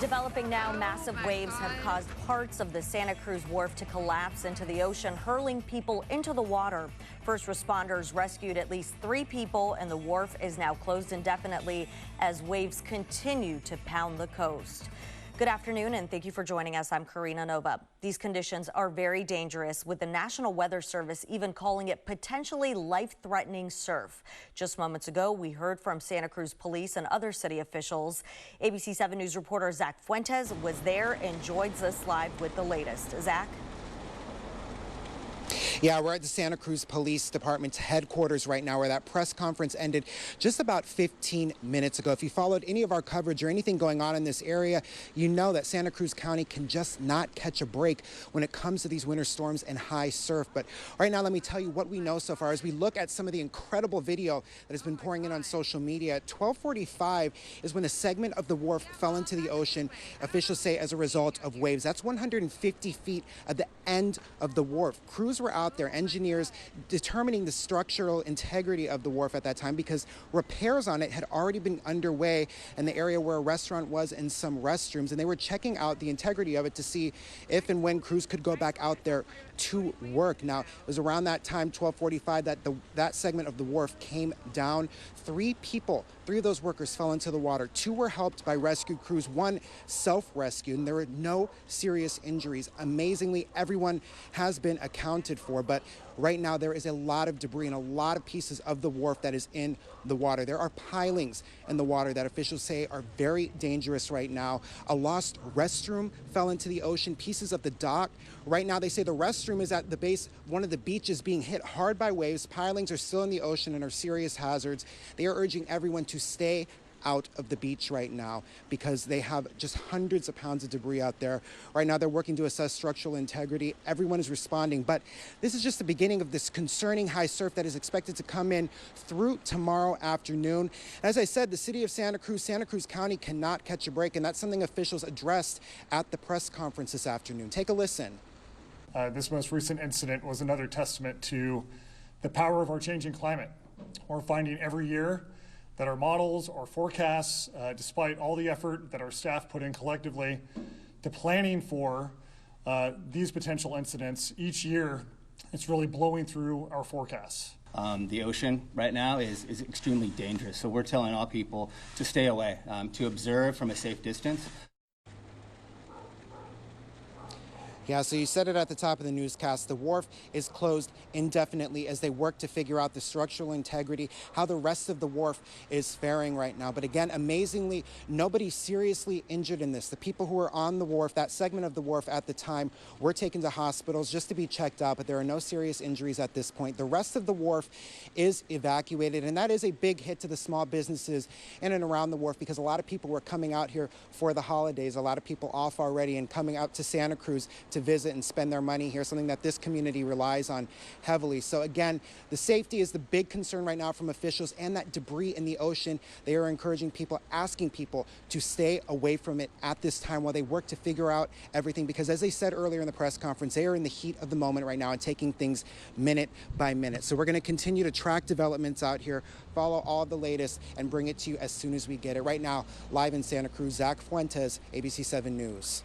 Developing now, massive waves have caused parts of the Santa Cruz Wharf to collapse into the ocean, hurling people into the water. First responders rescued at least 3 people, and the wharf is now closed indefinitely as waves continue to pound the coast. Good afternoon, and thank you for joining us. I'm Karina Nova. These conditions are very dangerous, with the National Weather Service even calling it potentially life-threatening surf. Just moments ago, we heard from Santa Cruz police and other city officials. ABC 7 News reporter Zach Fuentes was there and joins us live with the latest. Zach? Yeah, we're at the Santa Cruz Police Department's headquarters right now, where that press conference ended just about 15 minutes ago. If you followed any of our coverage or anything going on in this area, you know that Santa Cruz County can just not catch a break when it comes to these winter storms and high surf. But right now, let me tell you what we know so far as we look at some of the incredible video that has been pouring in on social media. At 12:45 is when a segment of the wharf fell into the ocean, officials say as a result of waves. That's 150 feet at the end of the wharf. Crews were out there, engineers determining the structural integrity of the wharf at that time, because repairs on it had already been underway in the area where a restaurant was and some restrooms, and they were checking out the integrity of it to see if and when crews could go back out there to work. Now, it was around that time, 12:45, that segment of the wharf came down. 3 of those workers fell into the water. 2 were helped by rescue crews, 1 self-rescued, and there were no serious injuries. Amazingly, everyone has been accounted for, but right now there is a lot of debris and a lot of pieces of the wharf that is in the water. There are pilings in the water that officials say are very dangerous right now. A lost restroom fell into the ocean, pieces of the dock. Right now they say the restroom is at the base, one of the beaches, being hit hard by waves. Pilings are still in the ocean and are serious hazards. They are urging everyone to stay out of the beach right now because they have just hundreds of pounds of debris out there. Right now they're working to assess structural integrity. Everyone is responding, but this is just the beginning of this concerning high surf that is expected to come in through tomorrow afternoon. As I said, the city of Santa Cruz County cannot catch a break, and that's something officials addressed at the press conference this afternoon. Take a listen. This most recent incident was another testament to the power of our changing climate. We're finding every year that our models, our forecasts, despite all the effort that our staff put in collectively to planning for these potential incidents, each year it's really blowing through our forecasts. The ocean right now is extremely dangerous, so we're telling all people to stay away, to observe from a safe distance. Yeah, so you said it at the top of the newscast. The wharf is closed indefinitely as they work to figure out the structural integrity, how the rest of the wharf is faring right now. But again, amazingly, nobody seriously injured in this. The people who were on the wharf, that segment of the wharf at the time, were taken to hospitals just to be checked out, but there are no serious injuries at this point. The rest of the wharf is evacuated, and that is a big hit to the small businesses in and around the wharf because a lot of people were coming out here for the holidays. A lot of people off already and coming out to Santa Cruz to visit and spend their money here, something that this community relies on heavily. So again, the safety is the big concern right now from officials, and that debris in the ocean. They are encouraging people, asking people to stay away from it at this time while they work to figure out everything, because as they said earlier in the press conference, they are in the heat of the moment right now and taking things minute by minute. So we're going to continue to track developments out here, follow all the latest, and bring it to you as soon as we get it. Right now, live in Santa Cruz, Zach Fuentes, ABC 7 News.